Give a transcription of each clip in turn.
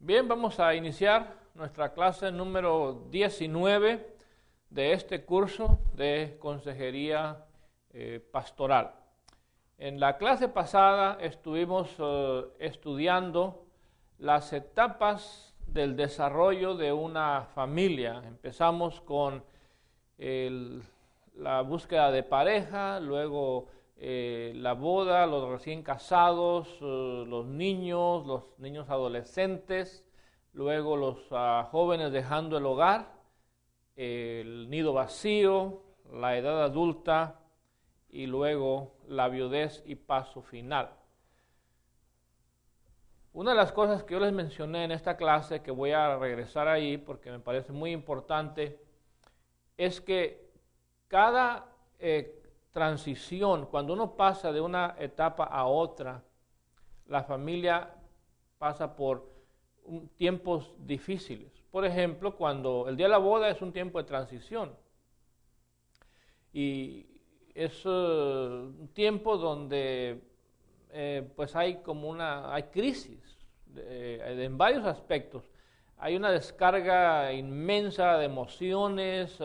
Bien, vamos a iniciar nuestra clase número 19 de este curso de consejería pastoral. En la clase pasada estuvimos estudiando las etapas del desarrollo de una familia. Empezamos con la búsqueda de pareja, luego la boda, los recién casados, los niños adolescentes, luego los jóvenes dejando el hogar, el nido vacío, la edad adulta y luego la viudez y paso final. Una de las cosas que yo les mencioné en esta clase, que voy a regresar ahí porque me parece muy importante, es que cada transición, cuando uno pasa de una etapa a otra, la familia pasa por tiempos difíciles. Por ejemplo, cuando el día de la boda es un tiempo de transición y es un tiempo donde pues hay crisis en varios aspectos. Hay una descarga inmensa de emociones,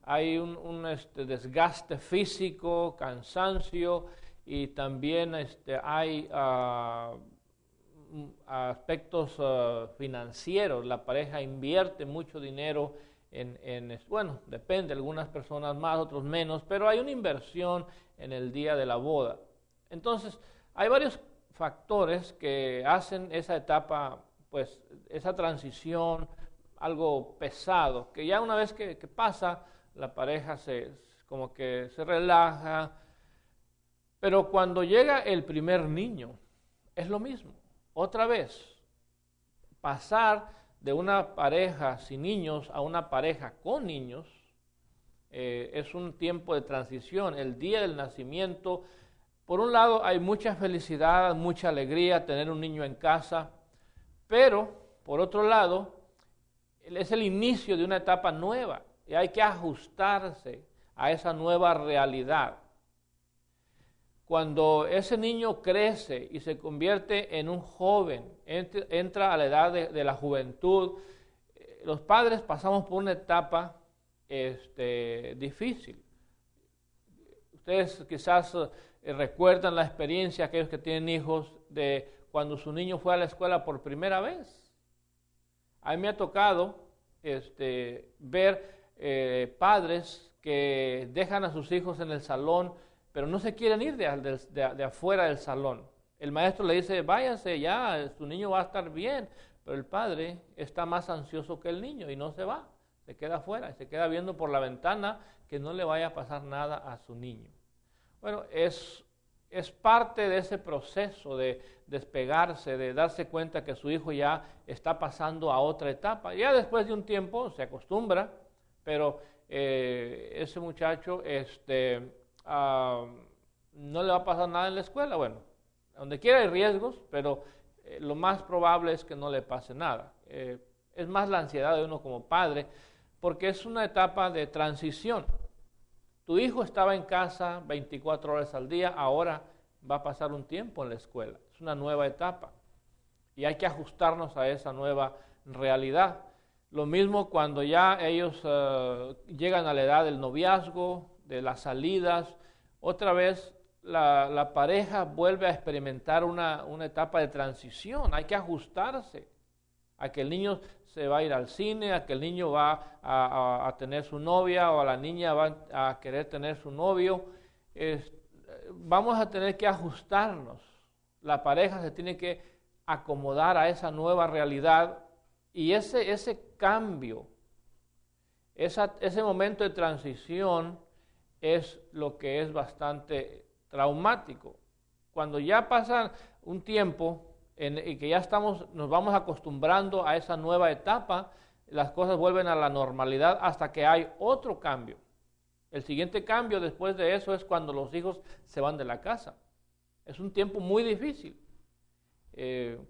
hay un desgaste físico, cansancio, y también hay aspectos financieros. La pareja invierte mucho dinero bueno, depende, algunas personas más, otros menos, pero hay una inversión en el día de la boda. Entonces, hay varios factores que hacen esa etapa, pues, esa transición, algo pesado, que ya una vez que pasa, la pareja como que se relaja, pero cuando llega el primer niño, es lo mismo. Otra vez, pasar de una pareja sin niños a una pareja con niños es un tiempo de transición. El día del nacimiento, por un lado hay mucha felicidad, mucha alegría tener un niño en casa, pero por otro lado es el inicio de una etapa nueva y hay que ajustarse a esa nueva realidad. Cuando ese niño crece y se convierte en un joven, entra a la edad de la juventud, los padres pasamos por una etapa difícil. Ustedes quizás recuerdan la experiencia, aquellos que tienen hijos, de cuando su niño fue a la escuela por primera vez. A mí me ha tocado ver padres que dejan a sus hijos en el salón, pero no se quieren ir de afuera del salón. El maestro le dice, váyase ya, su niño va a estar bien, pero el padre está más ansioso que el niño y no se va, se queda afuera, se queda viendo por la ventana que no le vaya a pasar nada a su niño. Bueno, es parte de ese proceso de despegarse, de darse cuenta que su hijo ya está pasando a otra etapa. Ya después de un tiempo se acostumbra, pero ese muchacho no le va a pasar nada en la escuela. Bueno, donde quiera hay riesgos, pero lo más probable es que no le pase nada. Es más la ansiedad de uno como padre, porque es una etapa de transición. Tu hijo estaba en casa 24 horas al día, ahora va a pasar un tiempo en la escuela. Es una nueva etapa y hay que ajustarnos a esa nueva realidad. Lo mismo cuando ya ellos llegan a la edad del noviazgo, de las salidas, otra vez la pareja vuelve a experimentar una etapa de transición. Hay que ajustarse a que el niño se va a ir al cine, a que el niño va a tener su novia o a la niña va a querer tener su novio. Vamos a tener que ajustarnos. La pareja se tiene que acomodar a esa nueva realidad y ese cambio, ese momento de transición es lo que es bastante traumático. Cuando ya pasa un tiempo y que ya nos vamos acostumbrando a esa nueva etapa, las cosas vuelven a la normalidad hasta que hay otro cambio. El siguiente cambio después de eso es cuando los hijos se van de la casa. Es un tiempo muy difícil.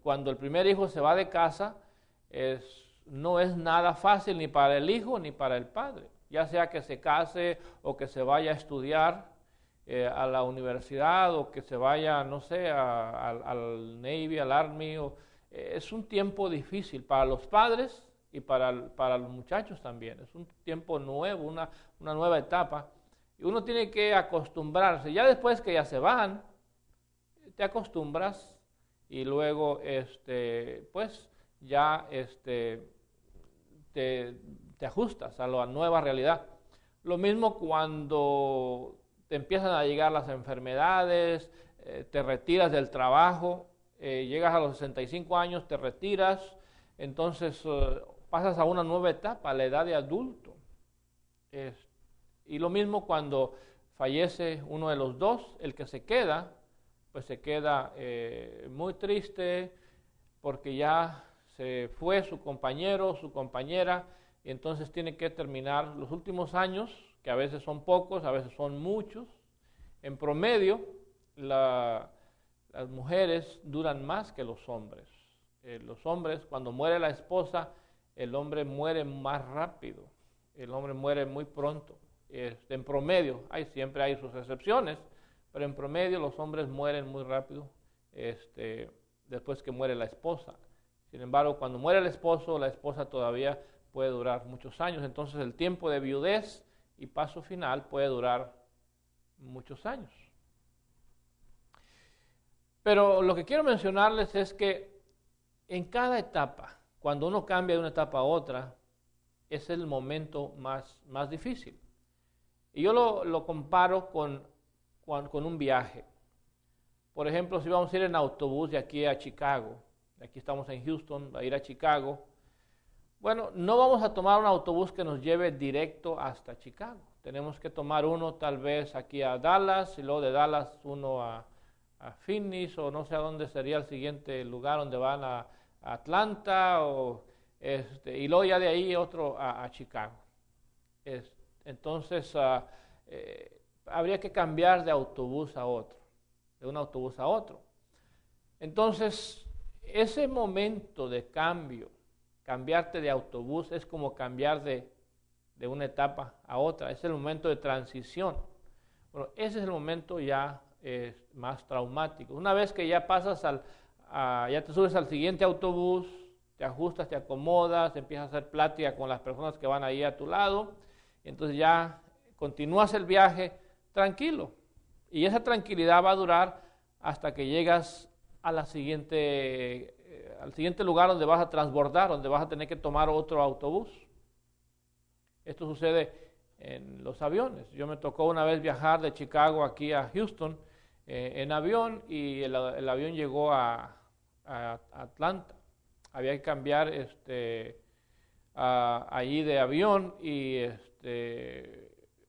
Cuando el primer hijo se va de casa, no es nada fácil ni para el hijo ni para el padre. Ya sea que se case o que se vaya a estudiar a la universidad o que se vaya, no sé, al Navy, al Army, es un tiempo difícil para los padres y para los muchachos también. Es un tiempo nuevo, una nueva etapa. Y uno tiene que acostumbrarse. Ya después que ya se van, te acostumbras y luego pues ya te ajustas a la nueva realidad. Lo mismo cuando te empiezan a llegar las enfermedades, te retiras del trabajo, llegas a los 65 años, te retiras, entonces pasas a una nueva etapa, a la edad de adulto. Y lo mismo cuando fallece uno de los dos, el que se queda, pues se queda muy triste porque ya se fue su compañero, su compañera, y entonces tiene que terminar los últimos años, que a veces son pocos, a veces son muchos. En promedio, las mujeres duran más que los hombres. Los hombres, cuando muere la esposa, el hombre muere más rápido, el hombre muere muy pronto. En promedio, siempre hay sus excepciones, pero en promedio los hombres mueren muy rápido después que muere la esposa. Sin embargo, cuando muere el esposo, la esposa todavía puede durar muchos años. Entonces el tiempo de viudez y paso final puede durar muchos años. Pero lo que quiero mencionarles es que en cada etapa, cuando uno cambia de una etapa a otra, es el momento más difícil. Y yo lo comparo con un viaje. Por ejemplo, si vamos a ir en autobús de aquí a Chicago, aquí estamos en Houston, a ir a Chicago, bueno, no vamos a tomar un autobús que nos lleve directo hasta Chicago. Tenemos que tomar uno tal vez aquí a Dallas, y luego de Dallas uno a Phoenix, o no sé a dónde sería el siguiente lugar donde van a Atlanta, y luego ya de ahí otro a Chicago. Entonces, habría que cambiar de autobús a otro, de un autobús a otro. Entonces, ese momento de cambio, cambiarte de autobús, es como cambiar de una etapa a otra, es el momento de transición. Bueno, ese es el momento ya más traumático. Una vez que ya pasas ya te subes al siguiente autobús, te ajustas, te acomodas, empiezas a hacer plática con las personas que van ahí a tu lado, entonces ya continúas el viaje tranquilo. Y esa tranquilidad va a durar hasta que llegas a al siguiente lugar donde vas a transbordar, donde vas a tener que tomar otro autobús. Esto sucede en los aviones. Yo me tocó una vez viajar de Chicago aquí a Houston en avión, y el avión llegó a Atlanta. Había que cambiar allí de avión, y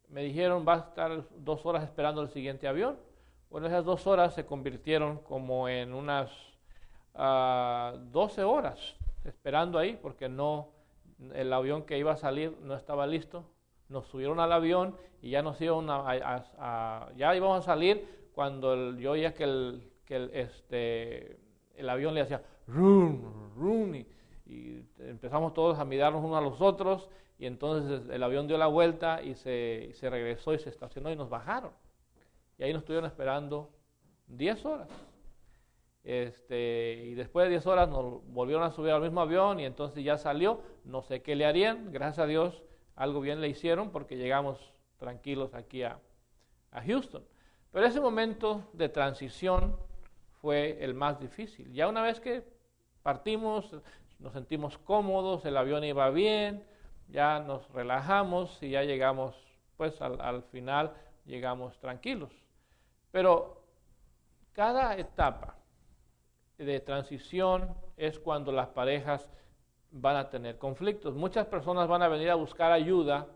me dijeron, va a estar 2 horas esperando el siguiente avión. Bueno, esas 2 horas se convirtieron como en unas 12 horas esperando ahí, porque el avión que iba a salir no estaba listo. Nos subieron al avión y ya nos iban ya íbamos a salir cuando yo oía que el avión le hacía rum, rum, y empezamos todos a mirarnos unos a los otros, y entonces el avión dio la vuelta y se regresó y se estacionó y nos bajaron. Y ahí nos estuvieron esperando 10 horas. Y después de 10 horas nos volvieron a subir al mismo avión, y entonces ya salió. No sé qué le harían, gracias a Dios algo bien le hicieron, porque llegamos tranquilos aquí a Houston. Pero ese momento de transición fue el más difícil. Ya una vez que partimos, nos sentimos cómodos, el avión iba bien, ya nos relajamos y ya llegamos, pues al final llegamos tranquilos. Pero cada etapa de transición es cuando las parejas van a tener conflictos. Muchas personas van a venir a buscar ayuda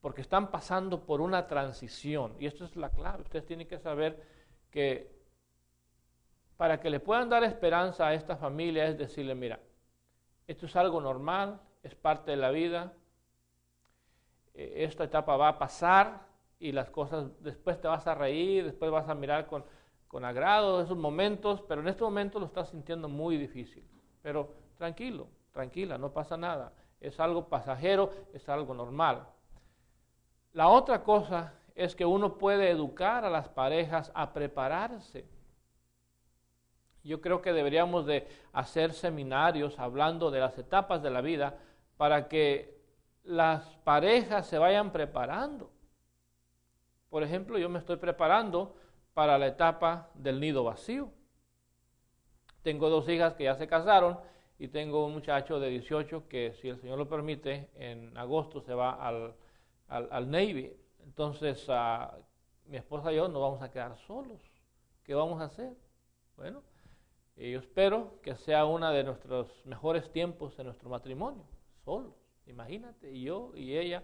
porque están pasando por una transición, y esto es la clave. Ustedes tienen que saber que para que le puedan dar esperanza a esta familia es decirle, mira, esto es algo normal, es parte de la vida, esta etapa va a pasar, y las cosas, después te vas a reír, después vas a mirar con agrado esos momentos, pero en este momento lo estás sintiendo muy difícil. Pero tranquilo, tranquila, no pasa nada, es algo pasajero, es algo normal. La otra cosa es que uno puede educar a las parejas a prepararse. Yo creo que deberíamos de hacer seminarios hablando de las etapas de la vida para que las parejas se vayan preparando. Por ejemplo, yo me estoy preparando para la etapa del nido vacío. Tengo 2 hijas que ya se casaron y tengo un muchacho de 18 que, si el Señor lo permite, en agosto se va al Navy. Entonces, mi esposa y yo nos vamos a quedar solos. ¿Qué vamos a hacer? Bueno, yo espero que sea uno de nuestros mejores tiempos en nuestro matrimonio, solos. Imagínate, y yo y ella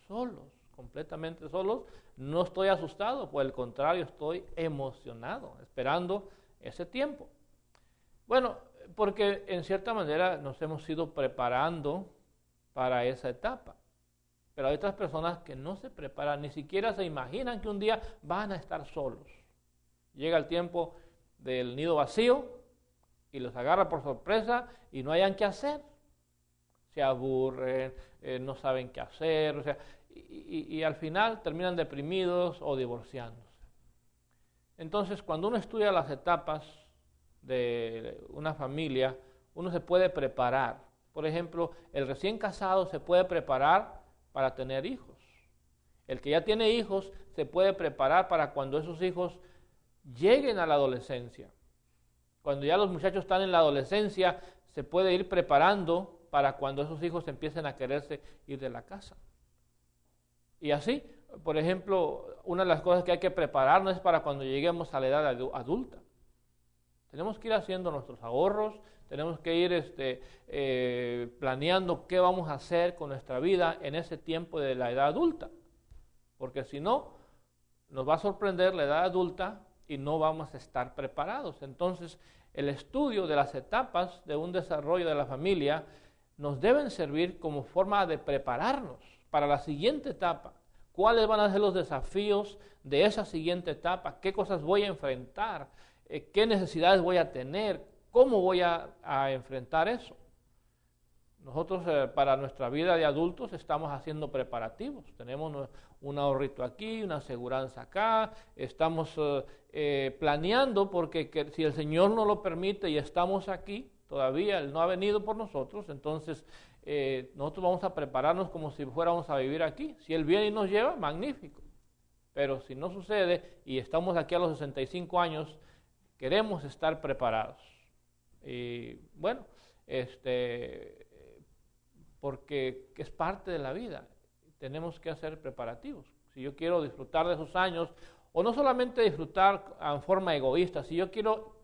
solos, completamente solos. No estoy asustado, por el contrario, estoy emocionado, esperando ese tiempo. Bueno, porque en cierta manera nos hemos ido preparando para esa etapa. Pero hay otras personas que no se preparan, ni siquiera se imaginan que un día van a estar solos. Llega el tiempo del nido vacío y los agarra por sorpresa y no hayan qué hacer. Se aburren, no saben qué hacer, o sea, y al final terminan deprimidos o divorciándose. Entonces, cuando uno estudia las etapas de una familia, uno se puede preparar. Por ejemplo, el recién casado se puede preparar para tener hijos. El que ya tiene hijos se puede preparar para cuando esos hijos lleguen a la adolescencia. Cuando ya los muchachos están en la adolescencia, se puede ir preparando para cuando esos hijos empiecen a quererse ir de la casa. Y así, por ejemplo, una de las cosas que hay que prepararnos es para cuando lleguemos a la edad adulta. Tenemos que ir haciendo nuestros ahorros, tenemos que ir planeando qué vamos a hacer con nuestra vida en ese tiempo de la edad adulta. Porque si no, nos va a sorprender la edad adulta y no vamos a estar preparados. Entonces, el estudio de las etapas de un desarrollo de la familia nos deben servir como forma de prepararnos para la siguiente etapa. ¿Cuáles van a ser los desafíos de esa siguiente etapa? ¿Qué cosas voy a enfrentar? ¿Qué necesidades voy a tener? ¿Cómo voy a enfrentar eso? Nosotros para nuestra vida de adultos estamos haciendo preparativos. Tenemos un ahorrito aquí, una aseguranza acá. Estamos planeando porque si el Señor nos lo permite y estamos aquí, todavía Él no ha venido por nosotros, entonces nosotros vamos a prepararnos como si fuéramos a vivir aquí. Si Él viene y nos lleva, magnífico. Pero si no sucede y estamos aquí a los 65 años, queremos estar preparados. Y bueno, porque es parte de la vida. Tenemos que hacer preparativos. Si yo quiero disfrutar de esos años, o no solamente disfrutar en forma egoísta, si yo quiero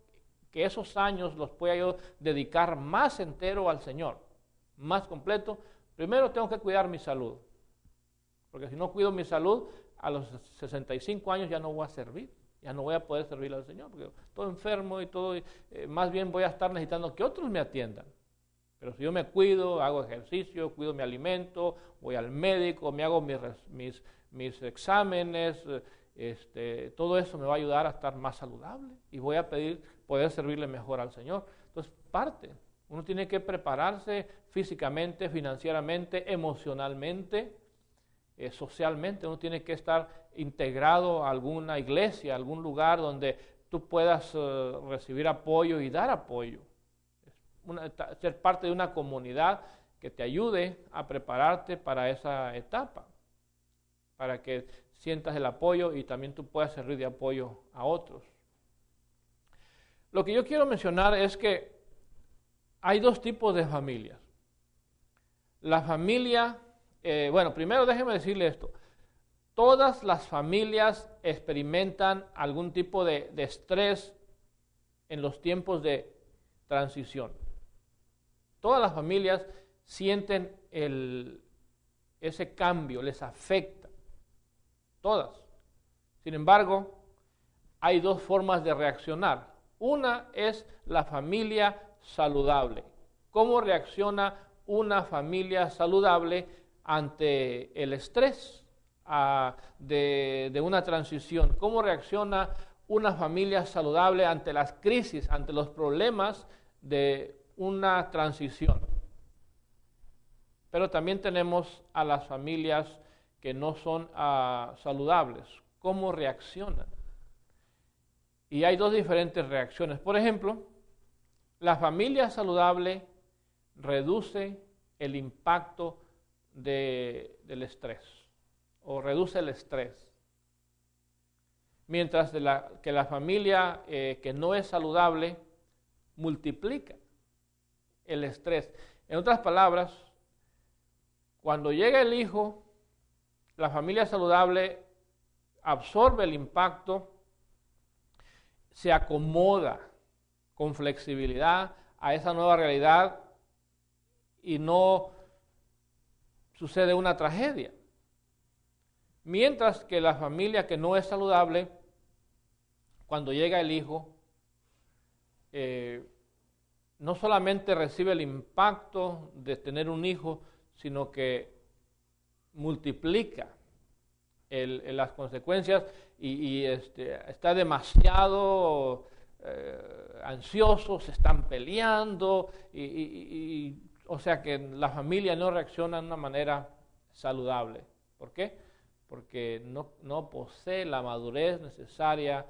que esos años los pueda yo dedicar más entero al Señor, más completo, primero tengo que cuidar mi salud. Porque si no cuido mi salud, a los 65 años ya no voy a servir. Ya no voy a poder servir al Señor, porque estoy enfermo y todo, más bien voy a estar necesitando que otros me atiendan. Pero si yo me cuido, hago ejercicio, cuido mi alimento, voy al médico, me hago mis exámenes, todo eso me va a ayudar a estar más saludable y voy a poder servirle mejor al Señor. Entonces, uno tiene que prepararse físicamente, financieramente, emocionalmente, socialmente. Uno tiene que estar integrado a alguna iglesia, a algún lugar donde tú puedas recibir apoyo y dar apoyo. Ser parte de una comunidad que te ayude a prepararte para esa etapa, para que sientas el apoyo y también tú puedas servir de apoyo a otros. Lo que yo quiero mencionar es que hay 2 tipos de familias. La familia, primero déjeme decirle esto. Todas las familias experimentan algún tipo de estrés en los tiempos de transición. Todas las familias sienten ese cambio, les afecta. Todas. Sin embargo, hay 2 formas de reaccionar. Una es la familia saludable. ¿Cómo reacciona una familia saludable ante el estrés de una transición? ¿Cómo reacciona una familia saludable ante las crisis, ante los problemas de una transición? Pero también tenemos a las familias que no son saludables. ¿Cómo reaccionan? Y hay 2 diferentes reacciones. Por ejemplo, La familia saludable reduce el impacto del estrés o reduce el estrés. Mientras que la familia que no es saludable multiplica el estrés. En otras palabras, cuando llega el hijo, la familia saludable absorbe el impacto, se acomoda con flexibilidad a esa nueva realidad y no sucede una tragedia. Mientras que la familia que no es saludable, cuando llega el hijo, no solamente recibe el impacto de tener un hijo, sino que multiplica las consecuencias y está demasiado ansioso, se están peleando, o sea que la familia no reacciona de una manera saludable. ¿Por qué? Porque no posee la madurez necesaria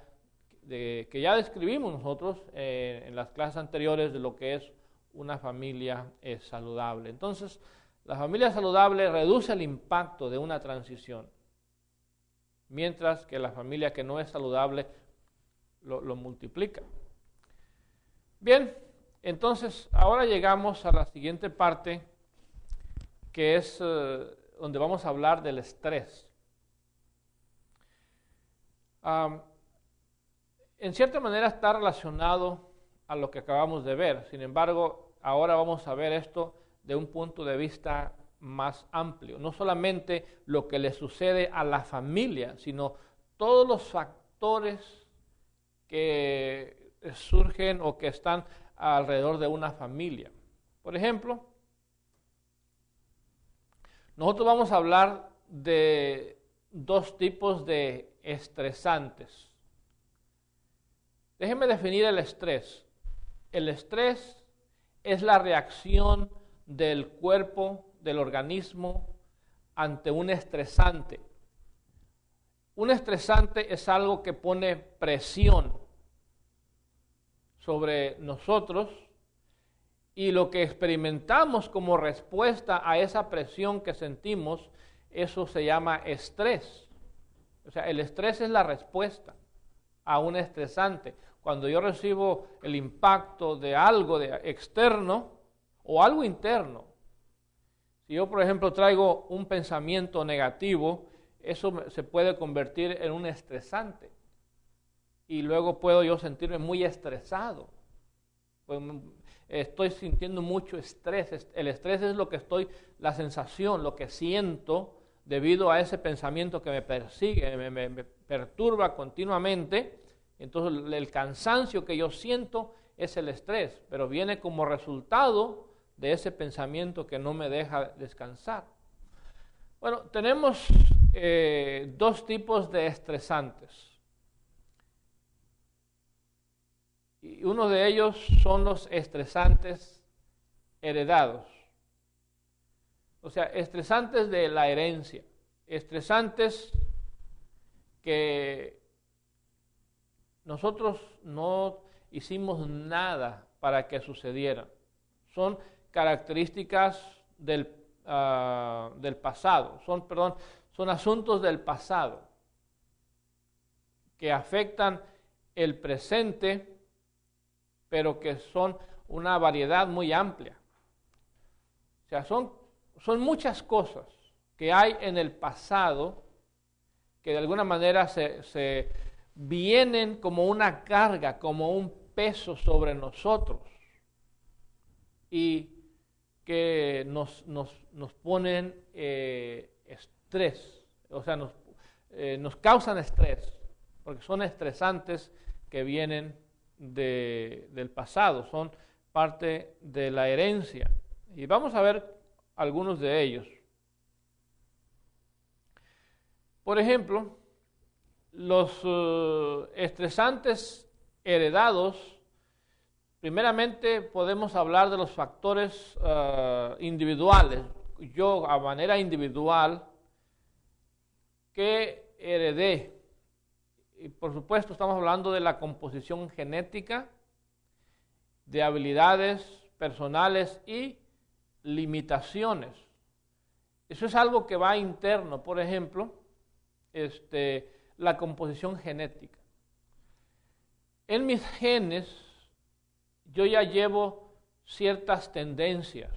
que ya describimos nosotros en las clases anteriores de lo que es una familia saludable. Entonces, la familia saludable reduce el impacto de una transición, mientras que la familia que no es saludable lo multiplica. Bien, entonces ahora llegamos a la siguiente parte, que es donde vamos a hablar del estrés. En cierta manera está relacionado a lo que acabamos de ver. Sin embargo, ahora vamos a ver esto de un punto de vista más amplio. No solamente lo que le sucede a la familia, sino todos los factores que surgen o que están alrededor de una familia. Por ejemplo, nosotros vamos a hablar de dos tipos de estresantes. Déjenme definir el estrés. El estrés es la reacción del cuerpo, del organismo, ante un estresante. Un estresante es algo que pone presión sobre nosotros y lo que experimentamos como respuesta a esa presión que sentimos, eso se llama estrés. O sea, el estrés es la respuesta a un estresante. Cuando yo recibo el impacto de algo externo o algo interno, si yo, por ejemplo, traigo un pensamiento negativo, eso se puede convertir en un estresante. Y luego puedo yo sentirme muy estresado. Pues estoy sintiendo mucho estrés. El estrés es lo que la sensación, lo que siento debido a ese pensamiento que me persigue, me perturba continuamente. Entonces el cansancio que yo siento es el estrés, pero viene como resultado de ese pensamiento que no me deja descansar. Bueno, tenemos dos tipos de estresantes. Y uno de ellos son los estresantes heredados. O sea, estresantes de la herencia. Estresantes que nosotros no hicimos nada para que sucedieran. Son características del pasado, son asuntos del pasado que afectan el presente, pero que son una variedad muy amplia. O sea, son muchas cosas que hay en el pasado que de alguna manera se vienen como una carga, como un peso sobre nosotros y que nos ponen estrés, o sea, nos causan estrés, porque son estresantes que vienen del pasado, son parte de la herencia. Y vamos a ver algunos de ellos. Por ejemplo, los estresantes heredados, primeramente podemos hablar de los factores individuales. Yo, a manera individual, que heredé. Y por supuesto estamos hablando de la composición genética de habilidades personales y limitaciones. Eso es algo que va interno. Por ejemplo, la composición genética. En mis genes yo ya llevo ciertas tendencias.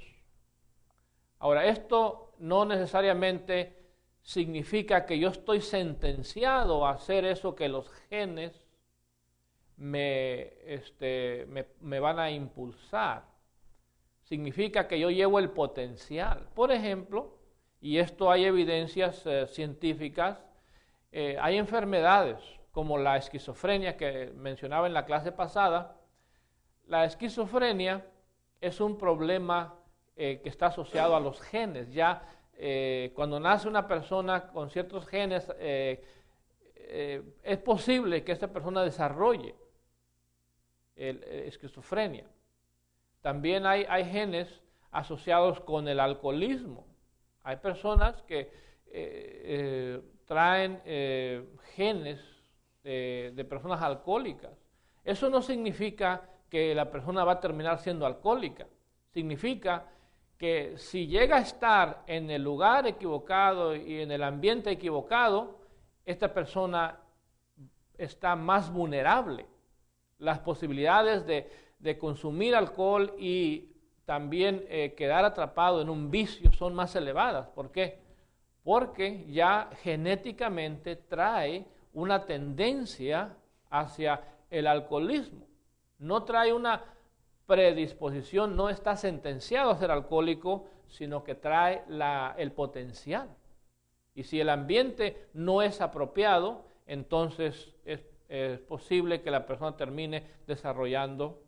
Ahora, esto no necesariamente significa que yo estoy sentenciado a hacer eso que los genes me van a impulsar. Significa que yo llevo el potencial. Por ejemplo, y esto hay evidencias científicas, hay enfermedades como la esquizofrenia que mencionaba en la clase pasada. La esquizofrenia es un problema que está asociado a los genes. Ya cuando nace una persona con ciertos genes, es posible que esta persona desarrolle esquizofrenia. También hay genes asociados con el alcoholismo. Hay personas que traen genes de personas alcohólicas. Eso no significa que la persona va a terminar siendo alcohólica. Significa que si llega a estar en el lugar equivocado y en el ambiente equivocado, esta persona está más vulnerable. Las posibilidades de consumir alcohol y también quedar atrapado en un vicio son más elevadas. ¿Por qué? Porque ya genéticamente trae una tendencia hacia el alcoholismo. No trae una predisposición, no está sentenciado a ser alcohólico, sino que trae el potencial. Y si el ambiente no es apropiado, entonces es posible que la persona termine desarrollando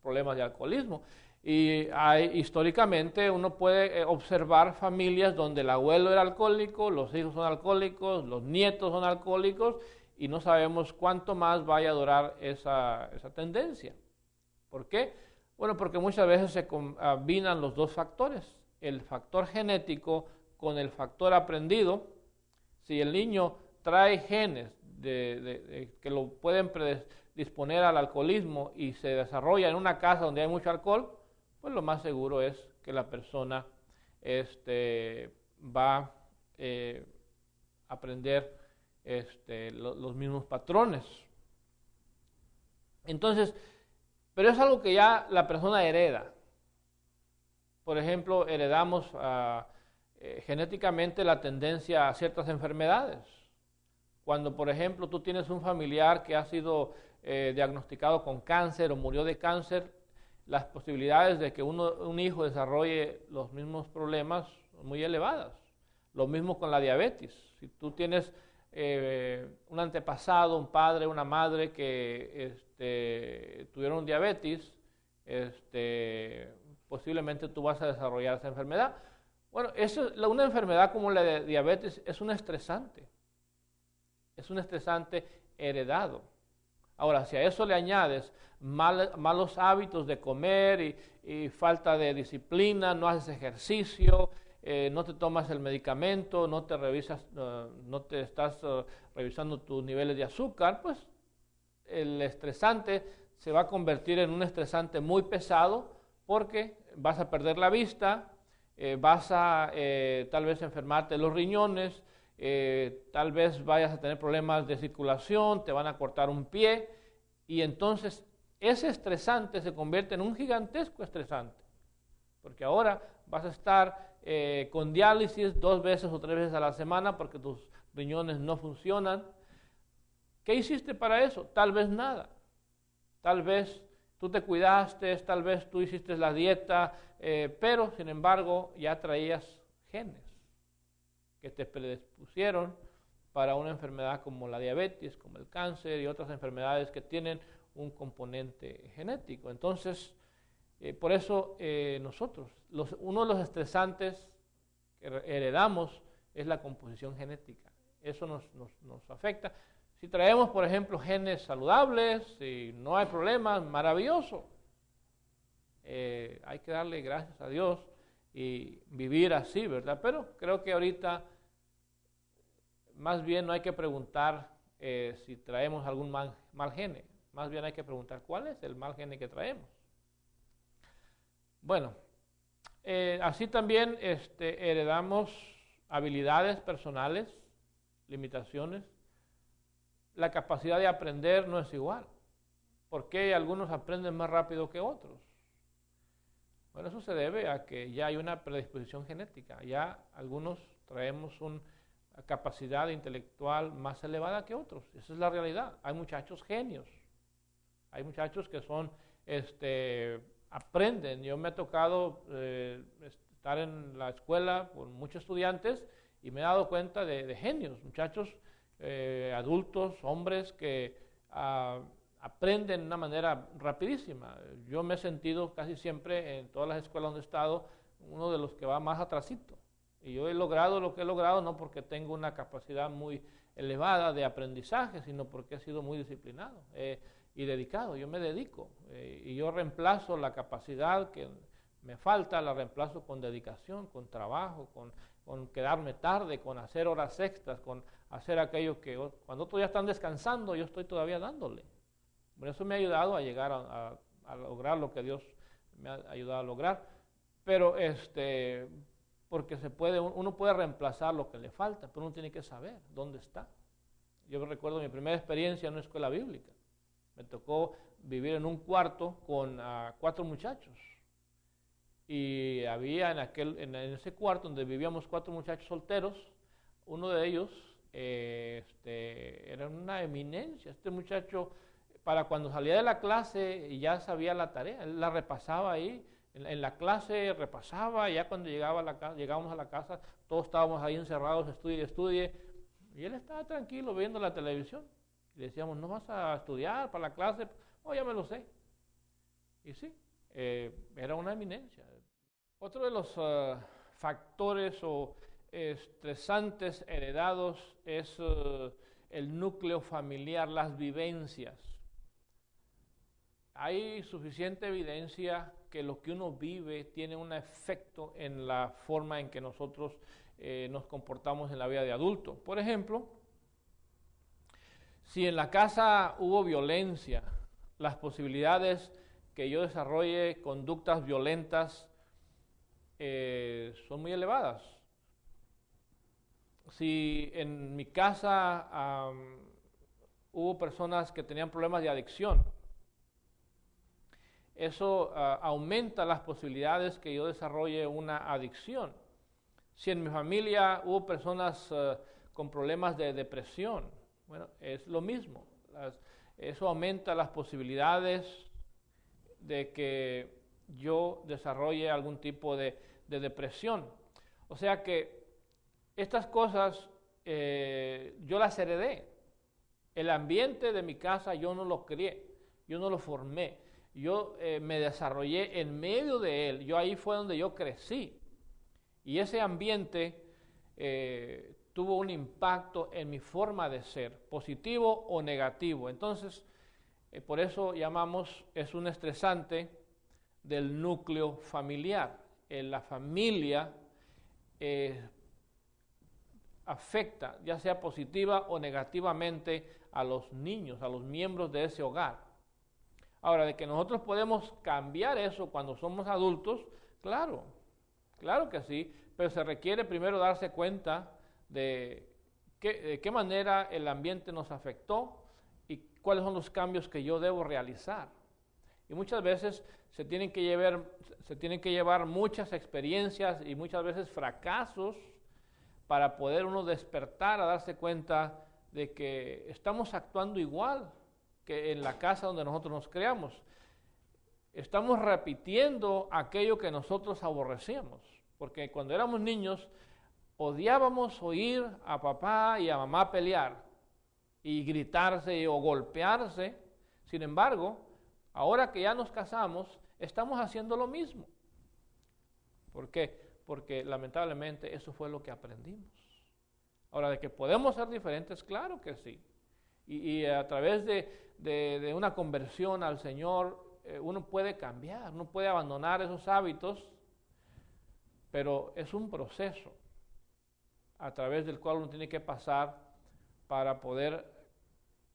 problemas de alcoholismo. Y históricamente uno puede observar familias donde el abuelo era alcohólico, los hijos son alcohólicos, los nietos son alcohólicos, y no sabemos cuánto más vaya a durar esa tendencia. ¿Por qué? Bueno, porque muchas veces se combinan los dos factores, el factor genético con el factor aprendido. Si el niño trae genes que lo pueden predisponer al alcoholismo y se desarrolla en una casa donde hay mucho alcohol, pues lo más seguro es que la persona va a aprender los mismos patrones. Entonces, pero es algo que ya la persona hereda. Por ejemplo, heredamos genéticamente la tendencia a ciertas enfermedades. Cuando, por ejemplo, tú tienes un familiar que ha sido diagnosticado con cáncer o murió de cáncer, las posibilidades de que un hijo desarrolle los mismos problemas son muy elevadas. Lo mismo con la diabetes. Si tú tienes un antepasado, un padre, una madre que tuvieron diabetes, posiblemente tú vas a desarrollar esa enfermedad. Bueno, una enfermedad como la de diabetes es un estresante. Es un estresante heredado. Ahora, si a eso le añades malos hábitos de comer y falta de disciplina, no haces ejercicio, no te tomas el medicamento, no te estás revisando tus niveles de azúcar, pues el estresante se va a convertir en un estresante muy pesado porque vas a perder la vista, vas a tal vez enfermarte los riñones, tal vez vayas a tener problemas de circulación, te van a cortar un pie, y entonces ese estresante se convierte en un gigantesco estresante, porque ahora vas a estar con diálisis 2 veces o 3 veces a la semana porque tus riñones no funcionan. ¿Qué hiciste para eso? Tal vez nada. Tal vez tú te cuidaste, tal vez tú hiciste la dieta, pero sin embargo ya traías genes que te predispusieron para una enfermedad como la diabetes, como el cáncer y otras enfermedades que tienen un componente genético. Entonces, por eso nosotros, uno de los estresantes que heredamos es la composición genética. Eso nos afecta. Si traemos, por ejemplo, genes saludables y no hay problemas, maravilloso. Hay que darle gracias a Dios y vivir así, ¿verdad? Pero creo que ahorita más bien no hay que preguntar si traemos algún mal gene. Más bien hay que preguntar cuál es el mal gene que traemos. Bueno, así también heredamos habilidades personales, limitaciones. La capacidad de aprender no es igual. ¿Por qué algunos aprenden más rápido que otros? Bueno, eso se debe a que ya hay una predisposición genética. Ya algunos traemos una capacidad intelectual más elevada que otros. Esa es la realidad. Hay muchachos genios. Hay muchachos que son, aprenden. Yo me ha tocado estar en la escuela con muchos estudiantes y me he dado cuenta de genios, muchachos adultos, hombres que aprenden de una manera rapidísima. Yo me he sentido casi siempre en todas las escuelas donde he estado uno de los que va más atrasito. Y yo he logrado lo que he logrado no porque tengo una capacidad muy elevada de aprendizaje, sino porque he sido muy disciplinado y dedicado. Yo me dedico y yo reemplazo la capacidad que me falta, la reemplazo con dedicación, con trabajo, con quedarme tarde, con hacer horas extras, con hacer aquello que cuando otros ya están descansando, yo estoy todavía dándole. Por eso me ha ayudado a llegar a lograr lo que Dios me ha ayudado a lograr. Pero porque uno puede reemplazar lo que le falta, pero uno tiene que saber dónde está. Yo recuerdo mi primera experiencia en una escuela bíblica. Me tocó vivir en un cuarto con 4 muchachos. Y había en ese cuarto donde vivíamos 4 muchachos solteros, uno de ellos era una eminencia. Este muchacho, para cuando salía de la clase, ya sabía la tarea, él la repasaba ahí, en la clase repasaba, ya cuando llegábamos a la casa, todos estábamos ahí encerrados, estudie, y él estaba tranquilo viendo la televisión. Y le decíamos, ¿no vas a estudiar para la clase? Oh, ya me lo sé. Y sí, era una eminencia. Otro de los factores o estresantes heredados es el núcleo familiar, las vivencias. Hay suficiente evidencia que lo que uno vive tiene un efecto en la forma en que nosotros nos comportamos en la vida de adulto. Por ejemplo, si en la casa hubo violencia, las posibilidades que yo desarrolle conductas violentas son muy elevadas. Si en mi casa hubo personas que tenían problemas de adicción, eso aumenta las posibilidades que yo desarrolle una adicción. Si en mi familia hubo personas con problemas de depresión, bueno, es lo mismo. Eso aumenta las posibilidades de que yo desarrolle algún tipo de depresión. O sea que estas cosas yo las heredé. El ambiente de mi casa yo no lo crié, yo no lo formé. Yo me desarrollé en medio de él. Ahí fue donde yo crecí. Y ese ambiente tuvo un impacto en mi forma de ser, positivo o negativo. Entonces, por eso es un estresante del núcleo familiar. La familia afecta, ya sea positiva o negativamente, a los niños, a los miembros de ese hogar. Ahora, de que nosotros podemos cambiar eso cuando somos adultos, claro que sí, pero se requiere primero darse cuenta de qué manera el ambiente nos afectó y cuáles son los cambios que yo debo realizar. Y muchas veces se tienen que llevar muchas experiencias y muchas veces fracasos para poder uno despertar a darse cuenta de que estamos actuando igual que en la casa donde nosotros nos creamos. Estamos repitiendo aquello que nosotros aborrecíamos, porque cuando éramos niños odiábamos oír a papá y a mamá pelear y gritarse o golpearse. Sin embargo, ahora que ya nos casamos, estamos haciendo lo mismo. ¿Por qué? Porque lamentablemente eso fue lo que aprendimos. Ahora, de que podemos ser diferentes, claro que sí. Y a través de una conversión al Señor, uno puede cambiar, uno puede abandonar esos hábitos, pero es un proceso a través del cual uno tiene que pasar para poder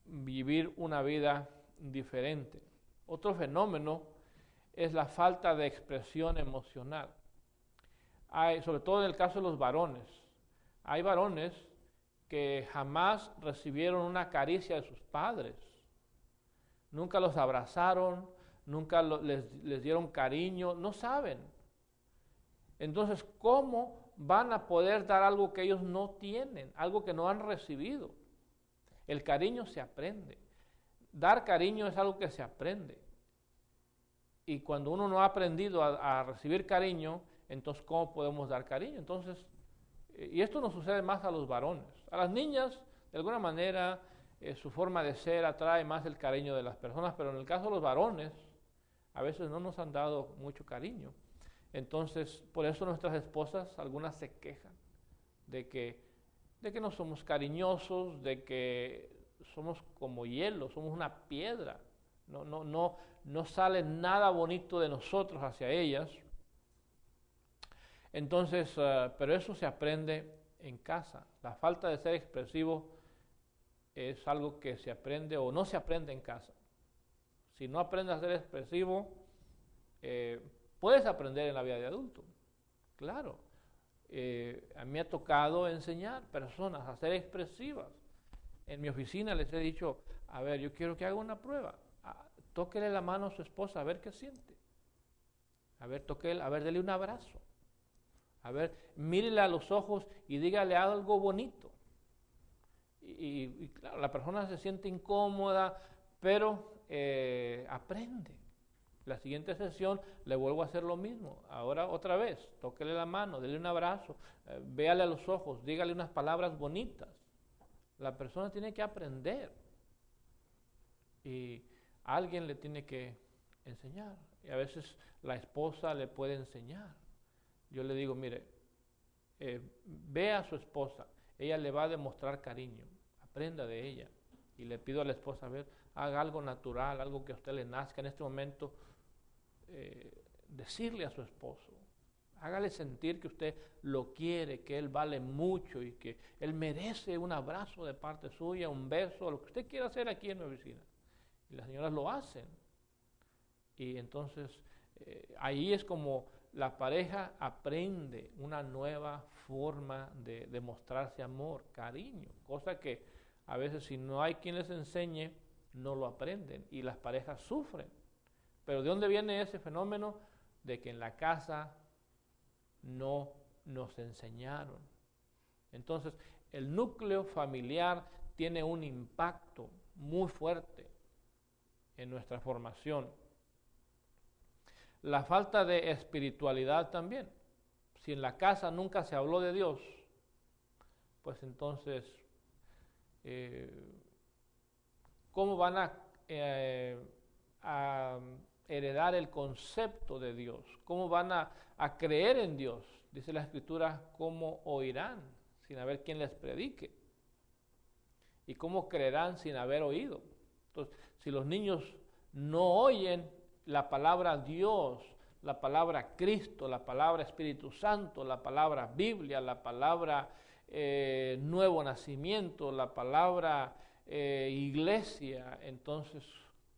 vivir una vida diferente. Otro fenómeno es la falta de expresión emocional. Sobre todo en el caso de los varones. Hay varones que jamás recibieron una caricia de sus padres. Nunca los abrazaron, nunca les dieron cariño, no saben. Entonces, ¿cómo van a poder dar algo que ellos no tienen, algo que no han recibido? El cariño se aprende. Dar cariño es algo que se aprende. Y cuando uno no ha aprendido a recibir cariño, entonces, ¿cómo podemos dar cariño? Entonces, y esto nos sucede más a los varones. A las niñas, de alguna manera, su forma de ser atrae más el cariño de las personas, pero en el caso de los varones, a veces no nos han dado mucho cariño. Entonces, por eso nuestras esposas, algunas se quejan de que no somos cariñosos, de que somos como hielo, somos una piedra. No sale nada bonito de nosotros hacia ellas. Entonces, pero eso se aprende en casa. La falta de ser expresivo es algo que se aprende o no se aprende en casa. Si no aprendes a ser expresivo, puedes aprender en la vida de adulto. Claro, a mí me ha tocado enseñar personas a ser expresivas. En mi oficina les he dicho, a ver, yo quiero que haga una prueba. Tóquele la mano a su esposa, a ver qué siente. A ver, dele un abrazo. A ver, mírele a los ojos y dígale algo bonito. Y claro, la persona se siente incómoda, pero aprende. La siguiente sesión le vuelvo a hacer lo mismo. Ahora otra vez, tóquele la mano, dele un abrazo, véale a los ojos, dígale unas palabras bonitas. La persona tiene que aprender. Y alguien le tiene que enseñar. Y a veces la esposa le puede enseñar. Yo le digo, mire, ve a su esposa, ella le va a demostrar cariño, aprenda de ella. Y le pido a la esposa, a ver, haga algo natural, algo que a usted le nazca en este momento, decirle a su esposo, hágale sentir que usted lo quiere, que él vale mucho y que él merece un abrazo de parte suya, un beso, lo que usted quiera hacer aquí en mi oficina. Y las señoras lo hacen. Y entonces ahí es como la pareja aprende una nueva forma de demostrarse amor, cariño, cosa que a veces si no hay quien les enseñe, no lo aprenden y las parejas sufren. Pero ¿de dónde viene ese fenómeno? De que en la casa no nos enseñaron. Entonces, el núcleo familiar tiene un impacto muy fuerte en nuestra formación. La falta de espiritualidad también. Si en la casa nunca se habló de Dios, pues entonces, ¿cómo van a heredar el concepto de Dios? ¿Cómo van a creer en Dios? Dice la Escritura, ¿cómo oirán sin haber quien les predique? ¿Y cómo creerán sin haber oído? Entonces, si los niños no oyen la palabra Dios, la palabra Cristo, la palabra Espíritu Santo, la palabra Biblia, la palabra nuevo nacimiento, la palabra iglesia, entonces,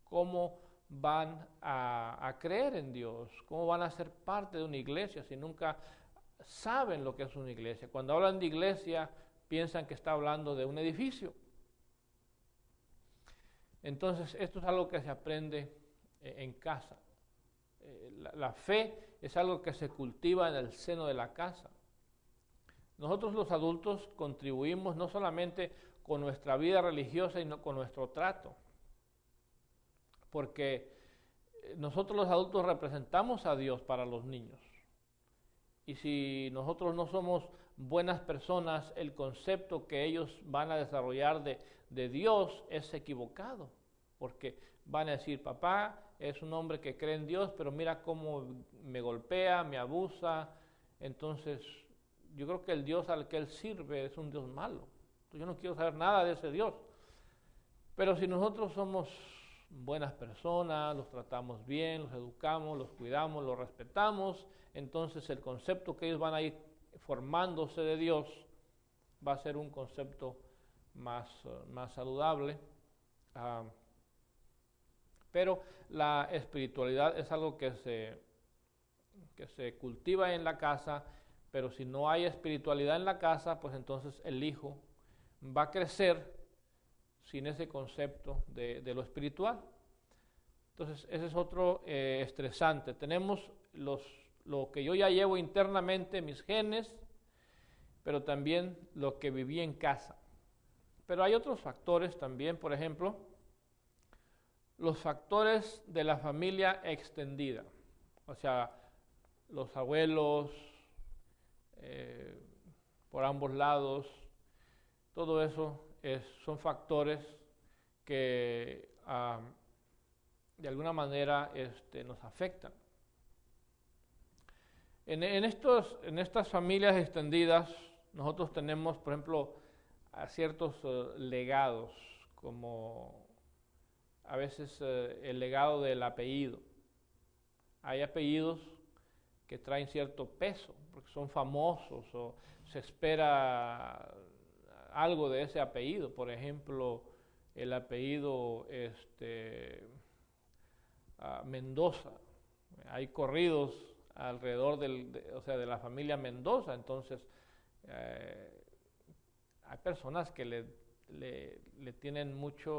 ¿cómo van a creer en Dios? ¿Cómo van a ser parte de una iglesia si nunca saben lo que es una iglesia? Cuando hablan de iglesia, piensan que está hablando de un edificio. Entonces, esto es algo que se aprende en casa. La fe es algo que se cultiva en el seno de la casa. Nosotros los adultos contribuimos no solamente con nuestra vida religiosa, sino con nuestro trato. Porque nosotros los adultos representamos a Dios para los niños. Y si nosotros no somos buenas personas, el concepto que ellos van a desarrollar de Dios es equivocado. Porque van a decir, papá es un hombre que cree en Dios, pero mira cómo me golpea, me abusa. Entonces, yo creo que el Dios al que él sirve es un Dios malo. Entonces, yo no quiero saber nada de ese Dios. Pero si nosotros somos buenas personas, los tratamos bien, los educamos, los cuidamos, los respetamos, entonces el concepto que ellos van a ir formándose de Dios va a ser un concepto más saludable. pero la espiritualidad es algo que se cultiva en la casa, pero si no hay espiritualidad en la casa, pues entonces el hijo va a crecer sin ese concepto de lo espiritual. Entonces ese es otro estresante. Tenemos lo que yo ya llevo internamente, mis genes, pero también lo que viví en casa. Pero hay otros factores también, por ejemplo, los factores de la familia extendida, o sea, los abuelos, por ambos lados, todo eso son factores que de alguna manera nos afectan. En estas familias extendidas, nosotros tenemos, por ejemplo, ciertos legados, como a veces el legado del apellido. Hay apellidos que traen cierto peso, porque son famosos o se espera algo de ese apellido. Por ejemplo, el apellido Mendoza. Hay corridos alrededor de la familia Mendoza, entonces hay personas que le tienen mucho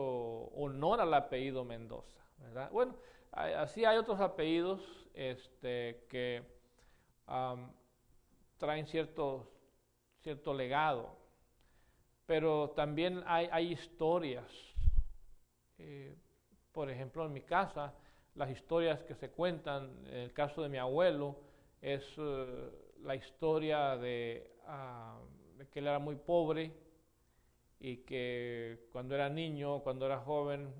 honor al apellido Mendoza, ¿verdad? Bueno, así hay otros apellidos que traen cierto legado, pero también hay historias. Por ejemplo, en mi casa, las historias que se cuentan, en el caso de mi abuelo, es la historia de que él era muy pobre y que cuando era niño, cuando era joven,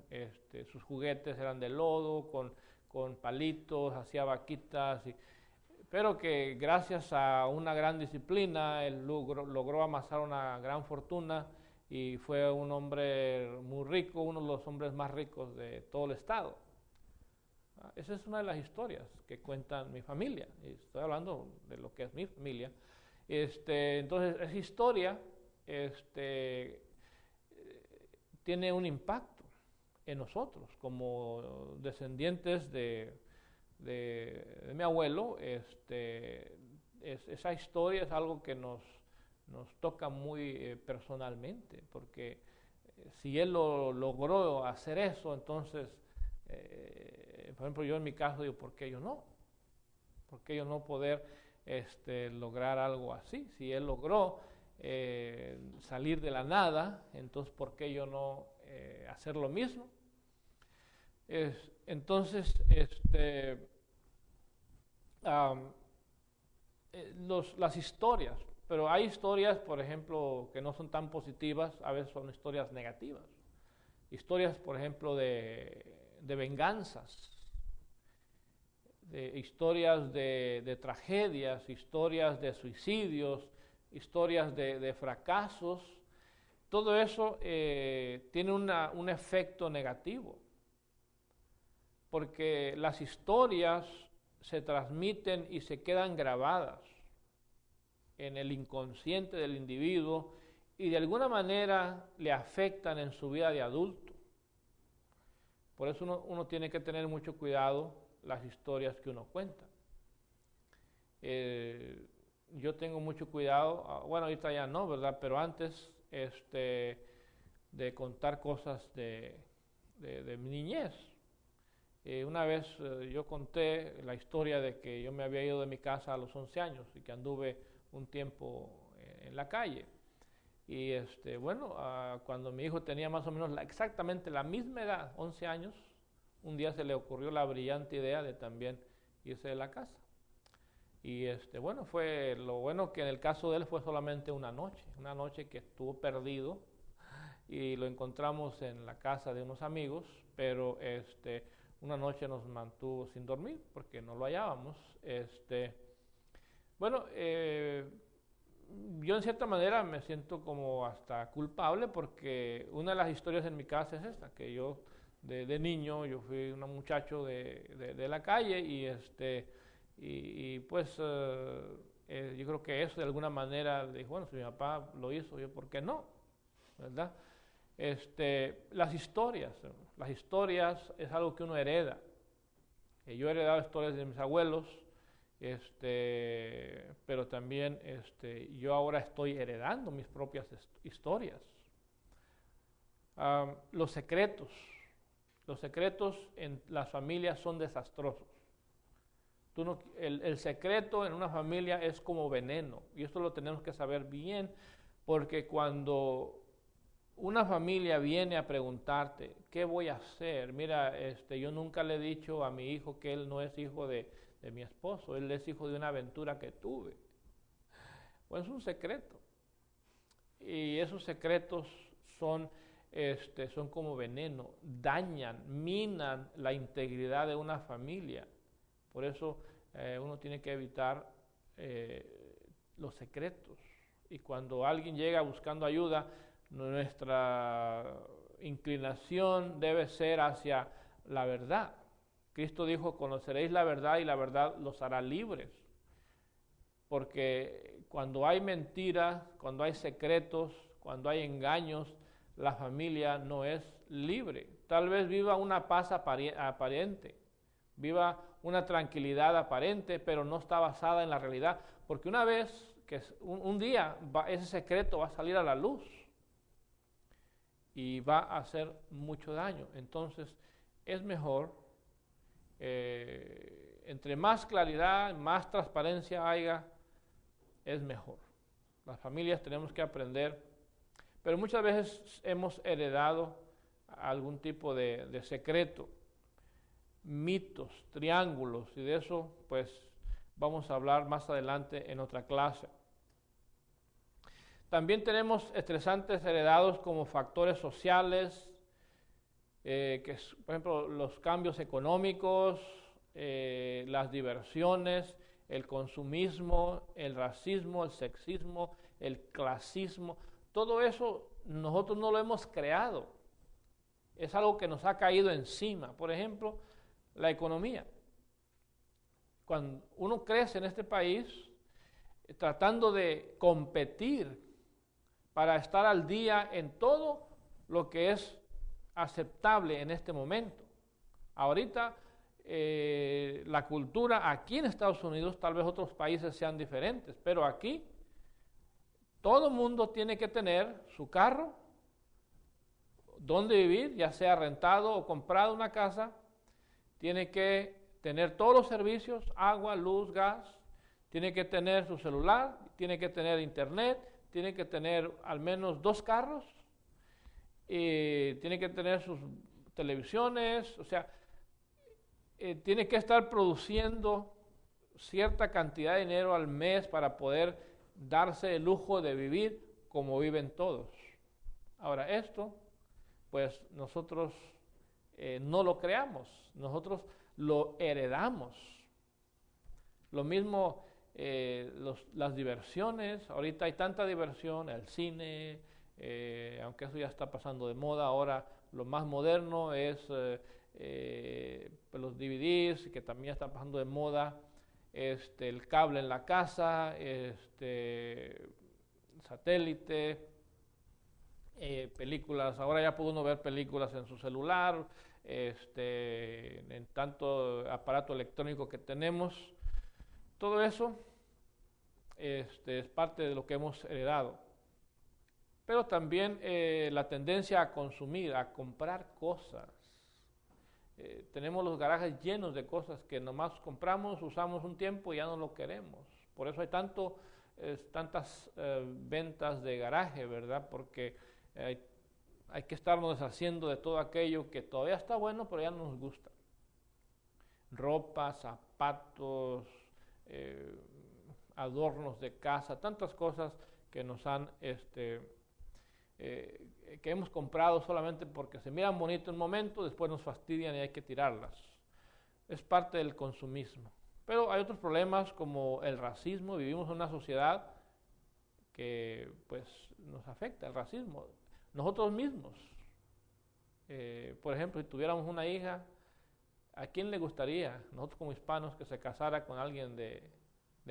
sus juguetes eran de lodo, con palitos, hacía vaquitas, pero que gracias a una gran disciplina él logró amasar una gran fortuna y fue un hombre muy rico, uno de los hombres más ricos de todo el estado. Esa es una de las historias que cuentan mi familia, y estoy hablando de lo que es mi familia. Entonces, esa historia tiene un impacto en nosotros como descendientes de mi abuelo. Esa historia es algo que nos toca muy personalmente, porque si él lo logró hacer eso, entonces, por ejemplo, yo en mi caso digo, ¿por qué yo no? ¿Por qué yo no poder lograr algo así? Si él logró salir de la nada, entonces ¿por qué yo no hacer lo mismo? Entonces, las historias, pero hay historias, por ejemplo, que no son tan positivas, a veces son historias negativas. Historias, por ejemplo, de venganzas, historias de tragedias, historias de suicidios, historias de fracasos. Todo eso tiene un efecto negativo, porque las historias se transmiten y se quedan grabadas en el inconsciente del individuo y de alguna manera le afectan en su vida de adulto. Por eso uno tiene que tener mucho cuidado las historias que uno cuenta. Yo tengo mucho cuidado, bueno, ahorita ya no, ¿verdad? Pero antes de contar cosas de mi niñez. Una vez yo conté la historia de que yo me había ido de mi casa a los 11 años y que anduve un tiempo en la calle. Y bueno, cuando mi hijo tenía más o menos exactamente la misma edad, 11 años, un día se le ocurrió la brillante idea de también irse de la casa. Y bueno, lo bueno que en el caso de él fue solamente una noche que estuvo perdido y lo encontramos en la casa de unos amigos, pero una noche nos mantuvo sin dormir porque no lo hallábamos. Bueno, yo en cierta manera me siento como hasta culpable porque una de las historias en mi casa es esta, que yo de niño yo fui un muchacho de la calle y pues yo creo que eso de alguna manera dijo, bueno, si mi papá lo hizo, yo por qué no, ¿verdad? Las historias es algo que uno hereda. Yo he heredado historias de mis abuelos, pero también yo ahora estoy heredando mis propias historias. Los secretos en las familias son desastrosos. El secreto en una familia es como veneno, y esto lo tenemos que saber bien, porque cuando una familia viene a preguntarte, ¿qué voy a hacer? Mira, yo nunca le he dicho a mi hijo que él no es hijo de mi esposo, él es hijo de una aventura que tuve. Pues es un secreto. Y esos secretos son como veneno, dañan, minan la integridad de una familia. Por eso uno tiene que evitar los secretos. Y cuando alguien llega buscando ayuda, nuestra inclinación debe ser hacia la verdad. Cristo dijo, conoceréis la verdad y la verdad los hará libres. Porque cuando hay mentiras, cuando hay secretos, cuando hay engaños, la familia no es libre. Tal vez viva una paz aparente, viva una tranquilidad aparente, pero no está basada en la realidad. Porque una vez, un día, ese secreto va a salir a la luz y va a hacer mucho daño. Entonces, es mejor, entre más claridad, más transparencia haya, es mejor. Las familias tenemos que aprender, pero muchas veces hemos heredado algún tipo de secreto, mitos, triángulos, y de eso pues vamos a hablar más adelante en otra clase. También tenemos estresantes heredados como factores sociales, por ejemplo, los cambios económicos, las diversiones, el consumismo, el racismo, el sexismo, el clasismo. Todo eso nosotros no lo hemos creado. Es algo que nos ha caído encima. Por ejemplo, la economía. Cuando uno crece en este país tratando de competir para estar al día en todo lo que es aceptable en este momento. Ahorita la cultura aquí en Estados Unidos, tal vez otros países sean diferentes, pero aquí todo el mundo tiene que tener su carro, donde vivir, ya sea rentado o comprado una casa, tiene que tener todos los servicios, agua, luz, gas, tiene que tener su celular, tiene que tener internet, tiene que tener al menos 2 carros, tiene que tener sus televisiones, o sea, tiene que estar produciendo cierta cantidad de dinero al mes para poder darse el lujo de vivir como viven todos. Ahora, esto, pues nosotros no lo creamos, nosotros lo heredamos. Lo mismo las diversiones, ahorita hay tanta diversión, el cine, aunque eso ya está pasando de moda, ahora lo más moderno es los DVDs, que también están pasando de moda, el cable en la casa, satélite, películas, ahora ya puede uno ver películas en su celular, en tanto aparato electrónico que tenemos. Todo eso es parte de lo que hemos heredado. Pero también la tendencia a consumir, a comprar cosas. Tenemos los garajes llenos de cosas que nomás compramos, usamos un tiempo y ya no lo queremos. Por eso hay tantas ventas de garaje, ¿verdad? Porque hay que estarnos deshaciendo de todo aquello que todavía está bueno, pero ya no nos gusta. Ropa, zapatos, adornos de casa, tantas cosas que nos han que hemos comprado solamente porque se miran bonitos en un momento, después nos fastidian y hay que tirarlas. Es parte del consumismo. Pero hay otros problemas como el racismo. Vivimos en una sociedad que pues nos afecta, el racismo. Nosotros mismos, por ejemplo, si tuviéramos una hija, ¿a quién le gustaría, nosotros como hispanos, que se casara con alguien de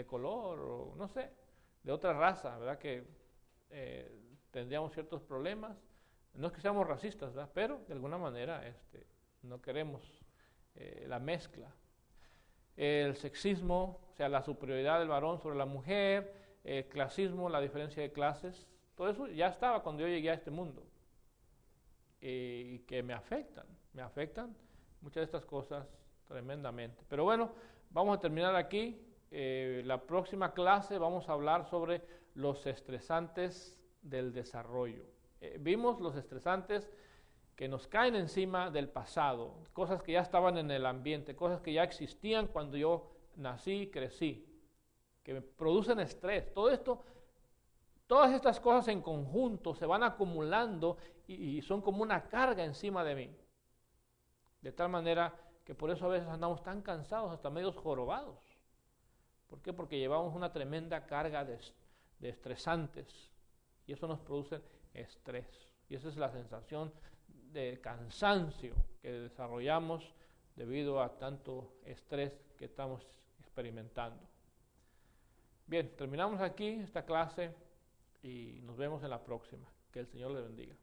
color o no sé, de otra raza, ¿verdad? Que tendríamos ciertos problemas. No es que seamos racistas, ¿verdad? Pero de alguna manera no queremos la mezcla. El sexismo, o sea, la superioridad del varón sobre la mujer, el clasismo, la diferencia de clases, todo eso ya estaba cuando yo llegué a este mundo. Y que me afectan muchas de estas cosas tremendamente. Pero bueno, vamos a terminar aquí. La próxima clase vamos a hablar sobre los estresantes del desarrollo. Vimos los estresantes que nos caen encima del pasado, cosas que ya estaban en el ambiente, cosas que ya existían cuando yo nací y crecí, que me producen estrés. Todo esto, todas estas cosas en conjunto se van acumulando y son como una carga encima de mí. De tal manera que por eso a veces andamos tan cansados, hasta medios jorobados. ¿Por qué? Porque llevamos una tremenda carga de estresantes y eso nos produce estrés. Y esa es la sensación de cansancio que desarrollamos debido a tanto estrés que estamos experimentando. Bien, terminamos aquí esta clase y nos vemos en la próxima. Que el Señor le bendiga.